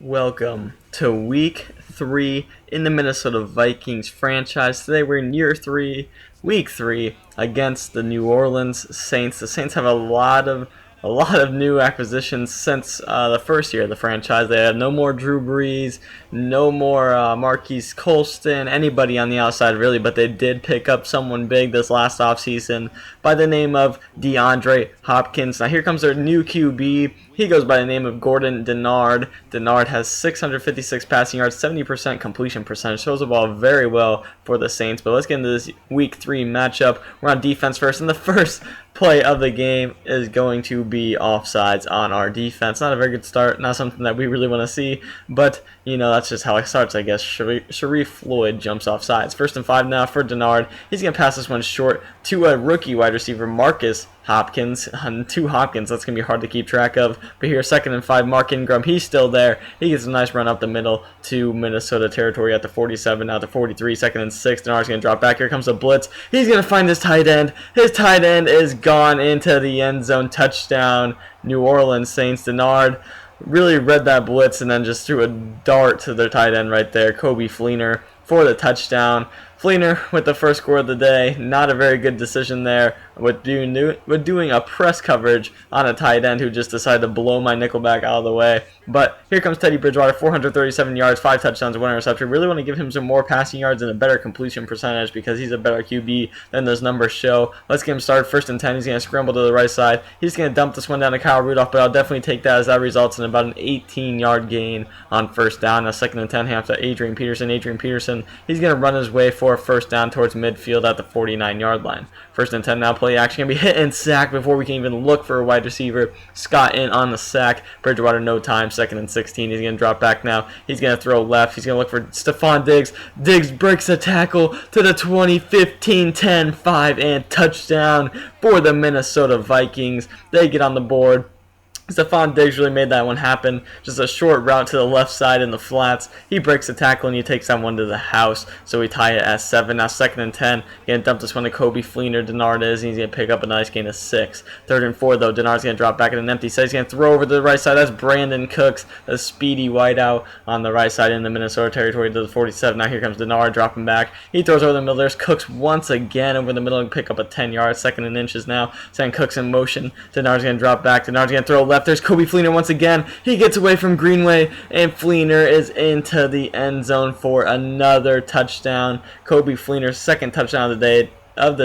Welcome to week 3 in the Minnesota Vikings franchise. Today we're in year 3, week 3 against the New Orleans Saints. The Saints have a lot of new acquisitions since the first year of the franchise. They had no more Drew Brees, no more Marquise Colston, anybody on the outside really, but they did pick up someone big this last offseason by the name of DeAndre Hopkins. Now here comes their new QB. He goes by the name of Gordon Denard. Denard has 656 passing yards, 70% completion percentage. Throws the ball very well for the Saints. But let's get into this week 3 matchup. We're on defense first, and the first play of the game is going to be offsides on our defense. Not a very good start, not something that we really want to see, but that's just how it starts, I guess. Sharif Floyd jumps off sides. 1st and 5 now for Denard. He's going to pass this one short to a rookie wide receiver, Marcus Hopkins. Two Hopkins, that's going to be hard to keep track of. But here, 2nd and 5, Mark Ingram, he's still there. He gets a nice run up the middle to Minnesota territory at the 47, now to 43, 2nd and 6. Denard's going to drop back. Here comes the blitz. He's going to find his tight end. His tight end is gone into the end zone. Touchdown, New Orleans Saints. Denard really read that blitz and then just threw a dart to their tight end right there, Kobe Fleener, for the touchdown. Fleener with the first score of the day. Not a very good decision there with doing a press coverage on a tight end who just decided to blow my nickelback out of the way. But here comes Teddy Bridgewater, 437 yards, 5 touchdowns, 1 interception. Really want to give him some more passing yards and a better completion percentage because he's a better QB than those numbers show. Let's get him started. 1st and 10. He's going to scramble to the right side. He's going to dump this one down to Kyle Rudolph, but I'll definitely take that as that results in about an 18-yard gain on 1st down. Now 2nd and 10, half to Adrian Peterson. Adrian Peterson, he's going to run his way for a 1st down towards midfield at the 49-yard line. 1st and 10 now, play action. Going to be hit and sacked before we can even look for a wide receiver. Scott in on the sack. Bridgewater no time. 2nd and 16. He's going to drop back now. He's going to throw left. He's going to look for Stephon Diggs. Diggs breaks a tackle to the 20, 15, 10, 5, and touchdown for the Minnesota Vikings. They get on the board. Stephon Diggs really made that one happen. Just a short route to the left side in the flats. He breaks the tackle and he takes that one to the house. So we tie it at 7. Now 2nd and 10. Going to dump this one to Kobe Fleener. Denard is. And he's going to pick up a nice gain of 6. 3rd and 4 though. Denard's going to drop back in an empty set. He's going to throw over to the right side. That's Brandon Cooks, a speedy wideout on the right side in the Minnesota territory to the 47. Now here comes Denard dropping back. He throws over the middle. There's Cooks once again over the middle and pick up a 10 yards. 2nd and inches now. Send Cooks in motion. Denard's going to drop back. Denard's going to throw left. There's Kobe Fleener once again. He gets away from Greenway, and Fleener is into the end zone for another touchdown. Kobe Fleener's 2nd touchdown of the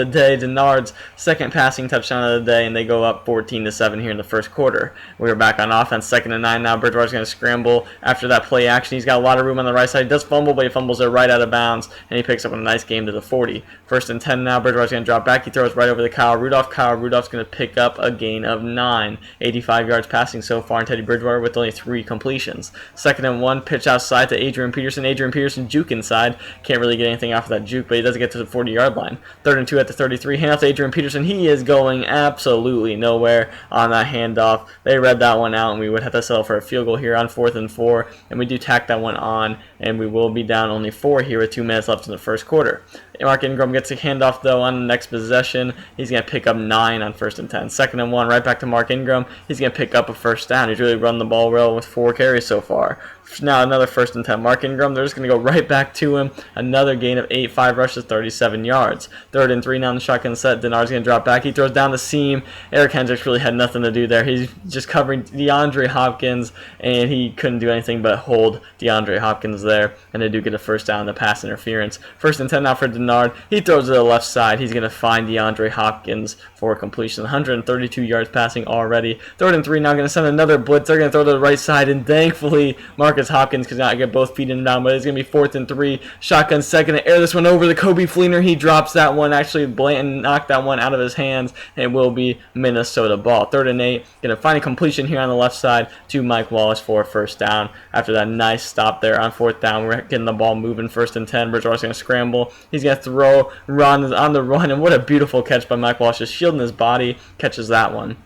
day, Denard's 2nd passing touchdown of the day, and they go up 14-7 here in the first quarter. We're back on offense, 2nd and 9 now. Bridgewater's going to scramble after that play action. He's got a lot of room on the right side. He does fumble, but he fumbles it right out of bounds, and he picks up a nice game to the 40. 1st and 10 now. Bridgewater's going to drop back. He throws right over to Kyle Rudolph. Kyle Rudolph's going to pick up a gain of 9. 85 yards passing so far, and Teddy Bridgewater with only 3 completions. 2nd and 1, pitch outside to Adrian Peterson. Adrian Peterson juke inside. Can't really get anything off of that juke, but he does get to the 40-yard line. 3rd and 2 at the 33. Hand off to Adrian Peterson. He is going absolutely nowhere on that handoff. They read that one out, and we would have to settle for a field goal here on 4th and 4. And we do tack that one on, and we will be down only 4 here with 2 minutes left in the first quarter. Mark Ingram gets a handoff, though, on the next possession. He's going to pick up 9 on 1st and 10. 2nd and 1, right back to Mark Ingram. He's going to pick up a 1st down. He's really run the ball well with 4 carries so far. Now another 1st and 10. Mark Ingram, they're just going to go right back to him. Another gain of 8, 5 rushes, 37 yards. 3rd and 3 now in the shotgun set. Denard's going to drop back. He throws down the seam. Eric Hendricks really had nothing to do there. He's just covering DeAndre Hopkins, and he couldn't do anything but hold DeAndre Hopkins there. And they do get a 1st down, the pass interference. 1st and 10 now for Denard. He throws to the left side. He's going to find DeAndre Hopkins for completion. 132 yards passing already. 3rd and 3 now going to send another blitz. They're going to throw to the right side, and thankfully Marcus Hopkins could not get both feet in and down, but it's going to be 4th and 3. Shotgun second to air this one over to Kobe Fleener. He drops that one. Actually, Blanton knocked that one out of his hands, and it will be Minnesota ball. 3rd and 8. Going to find a completion here on the left side to Mike Wallace for a 1st down. After that nice stop there on 4th down, we're getting the ball moving. 1st and 10. Bridgewater's going to scramble. He's going to throw, run on the run, and what a beautiful catch by Mike Wallace, just shielding his body, catches that one.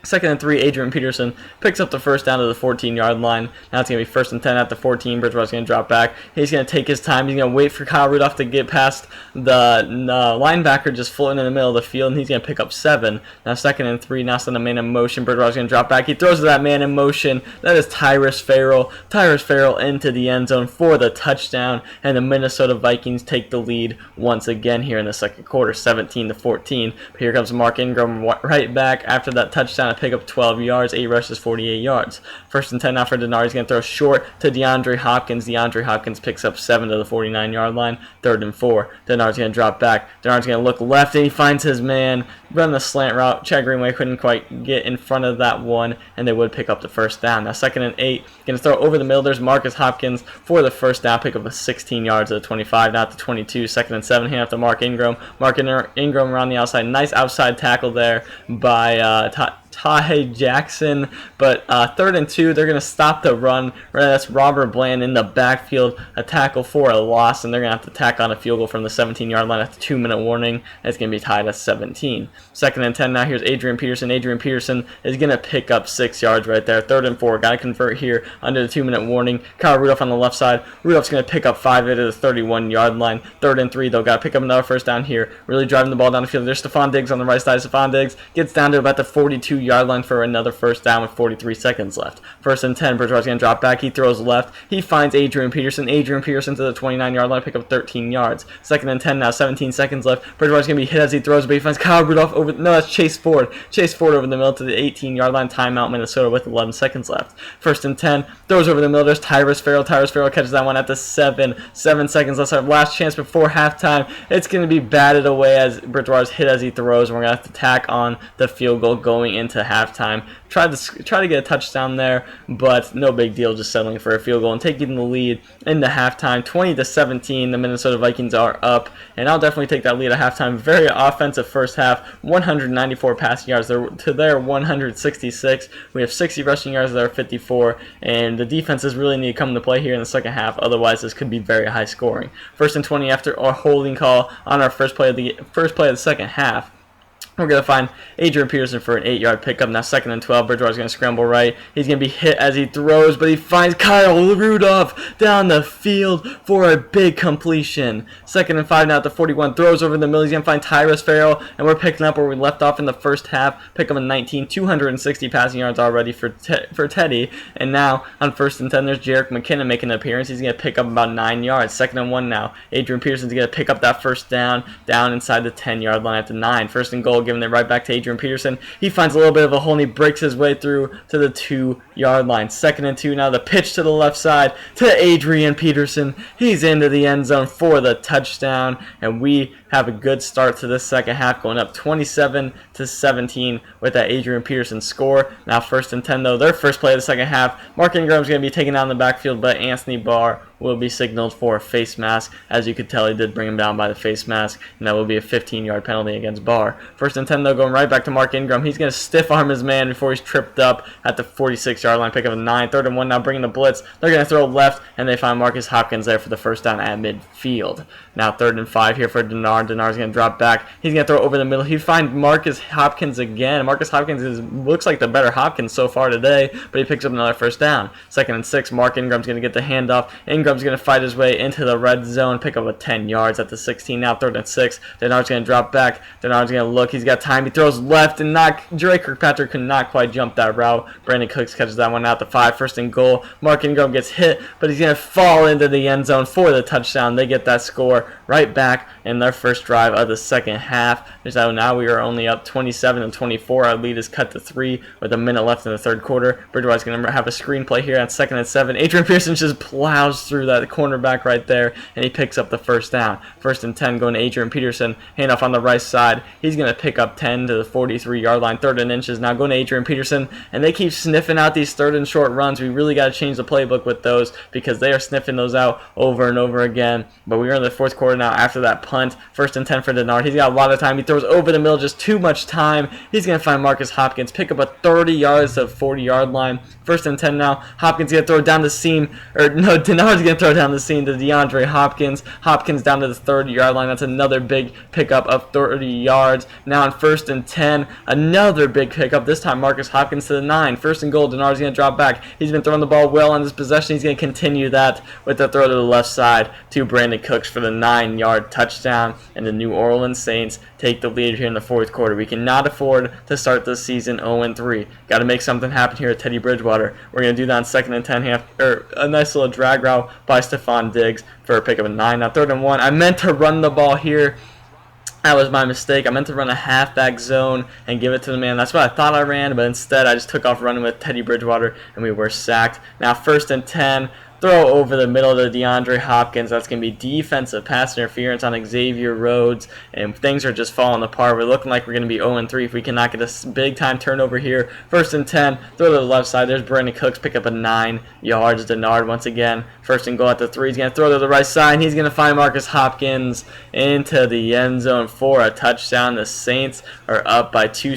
Second and 3, Adrian Peterson picks up the first down to the 14-yard line. Now it's going to be 1st and 10 at the 14. Bridgewater's going to drop back. He's going to take his time. He's going to wait for Kyle Rudolph to get past the linebacker just floating in the middle of the field, and he's going to pick up 7. Now 2nd and 3, now send a man in motion. Bridgewater's going to drop back. He throws to that man in motion. That is Tyrus Farrell. Tyrus Farrell into the end zone for the touchdown, and the Minnesota Vikings take the lead once again here in the second quarter, 17-14. But here comes Mark Ingram right back after that touchdown to pick up 12 yards, 8 rushes, 48 yards. 1st and 10 now for Denard. He's going to throw short to DeAndre Hopkins. DeAndre Hopkins picks up 7 to the 49-yard line. 3rd and 4. Denard's going to drop back. Denard's going to look left, and he finds his man. Run the slant route. Chad Greenway couldn't quite get in front of that one, and they would pick up the first down. Now 2nd and 8. Going to throw over the middle. There's Marcus Hopkins for the first down. Pick up a 16 yards at the 25, now at the 22. 2nd and 7. Hand off to Mark Ingram. Mark Ingram around the outside. Nice outside tackle there by Tahay Jackson, but 3rd and 2, they're going to stop the run. That's Robert Bland in the backfield, a tackle for a loss, and they're going to have to tack on a field goal from the 17-yard line at the 2-minute warning. And it's going to be tied at 17. 2nd and 10 now. Here's Adrian Peterson. Adrian Peterson is going to pick up 6 yards right there. 3rd and 4, got to convert here under the 2-minute warning. Kyle Rudolph on the left side. Rudolph's going to pick up 5 at the 31-yard line. 3rd and 3, though, got to pick up another first down here. Really driving the ball down the field. There's Stephon Diggs on the right side. Stephon Diggs gets down to about the 42-yard line for another first down with 43 seconds left. 1st and 10, Bridgewater's going to drop back. He throws left. He finds Adrian Peterson. Adrian Peterson to the 29-yard line, pick up 13 yards. 2nd and 10 now, 17 seconds left. Bridgewater's going to be hit as he throws, but he finds Kyle Rudolph over. No, that's Chase Ford. Chase Ford over the middle to the 18-yard line. Timeout, Minnesota with 11 seconds left. 1st and 10, throws over the middle. There's Tyrus Farrell. Tyrus Farrell catches that one at the 7 seconds left. Our last chance before halftime. It's going to be batted away as Bridgewater's hit as he throws, and we're going to have to tack on the field goal going into halftime. Try to get a touchdown there, but no big deal, just settling for a field goal and taking the lead into halftime. 20-17, the Minnesota Vikings are up, and I'll definitely take that lead at halftime. Very offensive first half, 194 passing yards to their 166. We have 60 rushing yards to their 54, and the defenses really need to come into play here in the second half. Otherwise, this could be very high scoring. 1st and 20 after a holding call on our first play of the second half. We're going to find Adrian Peterson for an 8-yard pickup. Now 2nd and 12. Bridgewater's going to scramble right. He's going to be hit as he throws, but he finds Kyle Rudolph down the field for a big completion. 2nd and 5 now at the 41. Throws over the middle. He's going to find Tyrus Farrell, and we're picking up where we left off in the first half. Pick up a 19. 260 passing yards already for Teddy. And now on 1st and 10, there's Jerick McKinnon making an appearance. He's going to pick up about 9 yards. 2nd and 1 now. Adrian Peterson's going to pick up that first down inside the 10-yard line at the 9. 1st and goal, giving it right back to Adrian Peterson. He finds a little bit of a hole and he breaks his way through to the 2-yard line. 2nd and 2 now. The pitch to the left side to Adrian Peterson. He's into the end zone for the touchdown, and we have a good start to this second half, going up 27-17 with that Adrian Peterson score. Now 1st and 10 though, their first play of the second half. Mark Ingram's going to be taken down the backfield, but Anthony Barr will be signaled for a face mask. As you could tell, he did bring him down by the face mask, and that will be a 15-yard penalty against Barr. 1st and 10 though, going right back to Mark Ingram. He's going to stiff arm his man before he's tripped up at the 46-yard line. Pick up a 9. 3rd and 1 now, bringing the blitz. They're going to throw left, and they find Marcus Hopkins there for the first down at midfield. Now 3rd and 5 here for Denard. Denard's going to drop back. He's going to throw over the middle. He finds Marcus Hopkins again. Marcus Hopkins looks like the better Hopkins so far today, but he picks up another first down. 2nd and 6, Mark Ingram's going to get the handoff. Ingram's going to fight his way into the red zone, pick up a 10 yards at the 16. Now 3rd and 6. Denard's going to drop back. Denard's going to look. He's got time. He throws left, and Drake Kirkpatrick could not quite jump that route. Brandon Cooks catches that one out the 5. 1st and goal. Mark Ingram gets hit, but he's going to fall into the end zone for the touchdown. They get that score right back in their first drive of the second half. So now we are only up 27-24. Our lead is cut to 3 with a minute left in the third quarter. Bridgewater's going to have a screenplay here on 2nd and 7. Adrian Peterson just plows through that cornerback right there, and he picks up the first down. 1st and 10 going to Adrian Peterson. Handoff on the right side. He's going to pick up 10 to the 43-yard line. 3rd and inches now going to Adrian Peterson, and they keep sniffing out these 3rd and short runs. We really got to change the playbook with those because they are sniffing those out over and over again. But we are in the fourth quarter now after that punt. 1st and 10 for Denard. He's got a lot of time. He throws over the middle, just too much much time. He's going to find Marcus Hopkins, pick up a 30 yards to 40-yard line. 1st and 10 now. Hopkins going to throw it down the seam. Or no, Denard's going to throw it down the seam to DeAndre Hopkins. Hopkins down to the 30-yard line. That's another big pickup of 30 yards. Now on 1st and 10, another big pickup. This time Marcus Hopkins to the 9. 1st and goal. Denard's going to drop back. He's been throwing the ball well on this possession. He's going to continue that with the throw to the left side to Brandon Cooks for the 9-yard touchdown. And the New Orleans Saints take the lead here in the 4th quarter. We cannot afford to start this season 0-3. Got to make something happen here at Teddy Bridgewater. We're going to do that on 2nd and 10, a nice little drag route by Stephon Diggs for a pick of a 9. Now 3rd and 1. I meant to run the ball here. That was my mistake. I meant to run a halfback zone and give it to the man. That's what I thought I ran, but instead I just took off running with Teddy Bridgewater, and we were sacked. Now 1st and 10. Throw over the middle to DeAndre Hopkins. That's going to be defensive pass interference on Xavier Rhodes, and things are just falling apart. We're looking like we're going to be 0-3 if we cannot get a big-time turnover here. 1st and 10, throw to the left side. There's Brandon Cooks, pick up a 9 yards. Denard once again. 1st and goal at the 3. He's going to throw to the right side, and he's going to find Marcus Hopkins into the end zone for a touchdown. The Saints are up by 2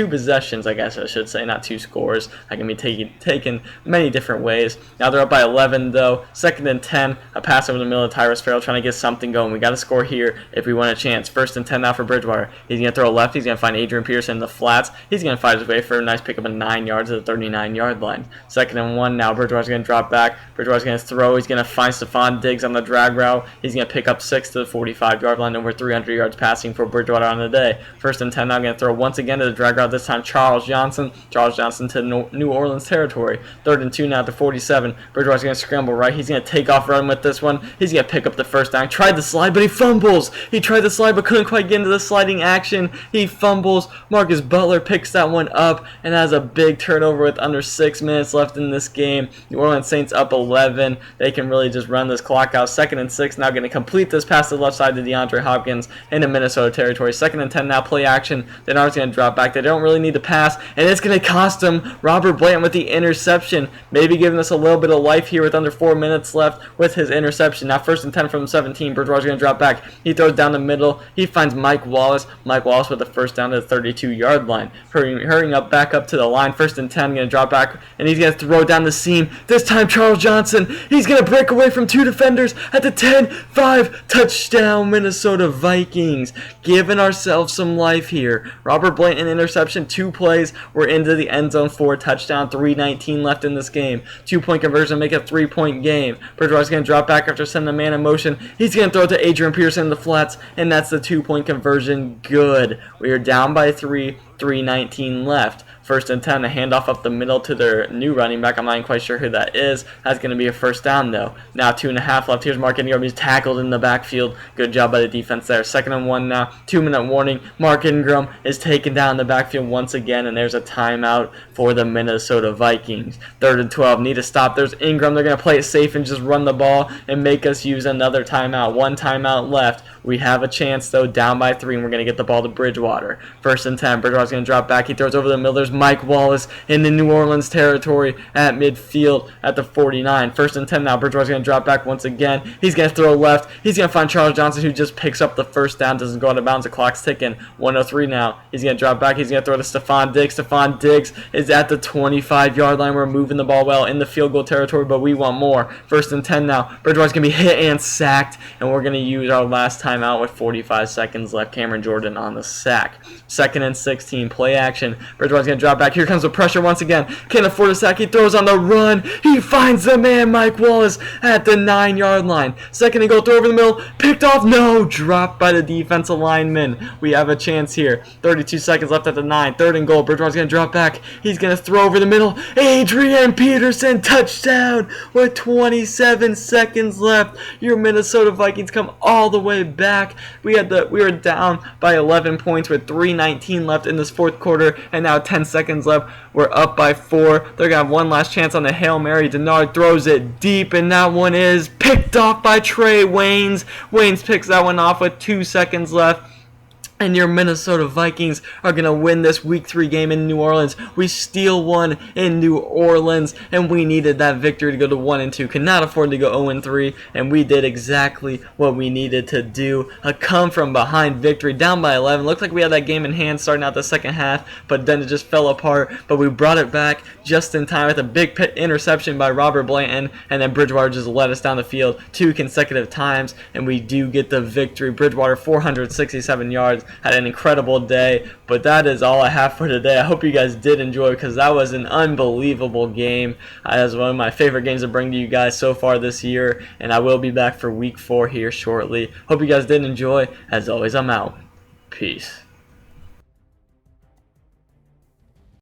possessions, I guess I should say, not 2 scores. That can be taken many different ways. Now they're up by 11. Though 2nd and 10, a pass over the middle of Tyrus Farrell trying to get something going. We got to score here if we want a chance. 1st and 10 now for Bridgewater. He's going to throw left. He's going to find Adrian Peterson in the flats. He's going to find his way for a nice pickup of 9 yards at the 39-yard line. 2nd and 1 now. Bridgewater's going to drop back. Bridgewater's going to throw. He's going to find Stephon Diggs on the drag route. He's going to pick up 6 to the 45-yard line. Over 300 yards passing for Bridgewater on the day. 1st and 10 now. Going to throw once again to the drag route. This time Charles Johnson. Charles Johnson to New Orleans territory. 3rd and 2 now at the 47. Bridgewater's going to scramble right. He's going to take off running with this one. He's going to pick up the 1st down. Tried the slide, but he fumbles. He tried the slide, but couldn't quite get into the sliding action. He fumbles. Marcus Butler picks that one up and has a big turnover with under 6 minutes left in this game. New Orleans Saints up 11. They can really just run this clock out. 2nd and 6 now, going to complete this pass to the left side to DeAndre Hopkins into Minnesota territory. 2nd and 10 now, play action. Denard's going to drop back. They don't really need the pass, and it's going to cost them. Robert Blanton with the interception. Maybe giving us a little bit of life here with under 4 minutes left with his interception. Now 1st and 10 from 17. Bridgewater's going to drop back. He throws down the middle. He finds Mike Wallace. Mike Wallace with the 1st down to the 32-yard line. Hurrying up back up to the line. 1st and 10. Going to drop back, and he's going to throw down the seam. This time Charles Johnson. He's going to break away from 2 defenders at the 10-5. Touchdown Minnesota Vikings. Giving ourselves some life here. Robert Blanton interception. 2 plays. We're into the end zone for a touchdown. 3:19 left in this game. 2-point conversion make a 3-point game. Bridgewater's going to drop back after sending a man in motion. He's going to throw it to Adrian Peterson in the flats, and that's the 2-point conversion. Good. We are down by 3. 3:19 left. 1st and 10, a handoff up the middle to their new running back. I'm not even quite sure who that is. That's going to be a 1st down, though. Now 2.5 left. Here's Mark Ingram. He's tackled in the backfield. Good job by the defense there. 2nd and 1 now. 2-minute warning. Mark Ingram is taken down in the backfield once again, and there's a timeout for the Minnesota Vikings. 3rd and 12. Need to stop. There's Ingram. They're going to play it safe and just run the ball and make us use another timeout. 1 timeout left. We have a chance, though, down by 3, and we're going to get the ball to Bridgewater. 1st and 10. Bridgewater's going to drop back. He throws over the middle. There's Mike Wallace in the New Orleans territory at midfield at the 49. 1st and 10 now. Bridgewater's going to drop back once again. He's going to throw left. He's going to find Charles Johnson, who just picks up the 1st down. Doesn't go out of bounds. The clock's ticking. 1:03 now. He's going to drop back. He's going to throw to Stephon Diggs. Stephon Diggs is at the 25-yard line. We're moving the ball well in the field goal territory, but we want more. 1st and 10 now. Bridgewater's going to be hit and sacked, and we're going to use our last timeout with 45 seconds left. Cameron Jordan on the sack. 2nd and 16. Play action. Bridgewater's going to drop back. Here comes the pressure once again. Can't afford a sack. He throws on the run. He finds the man, Mike Wallace, at the 9-yard line. 2nd and goal. Throw over the middle. Picked off. No. Dropped by the defensive lineman. We have a chance here. 32 seconds left at the 9. 3rd and goal. Bridgewater's going to drop back. He's going to throw over the middle. Adrian Peterson. Touchdown with 27 seconds left. Your Minnesota Vikings come all the way back. We were down by 11 points with 3:19 left in this 4th quarter, and now 10 seconds left. We're up by 4. They're going to have one last chance on the Hail Mary. Denard throws it deep, and that one is picked off by Trey Waynes. Waynes picks that one off with 2 seconds left. and your Minnesota Vikings are going to win this Week 3 game in New Orleans. We steal one in New Orleans, and we needed that victory to go to 1-2. Could not afford to go 0-3, and we did exactly what we needed to do. A come-from-behind victory, down by 11. Looked like we had that game in hand starting out the second half, but then it just fell apart. But we brought it back just in time with a big interception by Robert Blanton, and then Bridgewater just led us down the field 2 consecutive times, and we do get the victory. Bridgewater, 467 yards. Had an incredible day, but that is all I have for today. I hope you guys did enjoy, because that was an unbelievable game. That was one of my favorite games to bring to you guys so far this year, and I will be back for week 4 here shortly. Hope you guys did enjoy. As always, I'm out. Peace.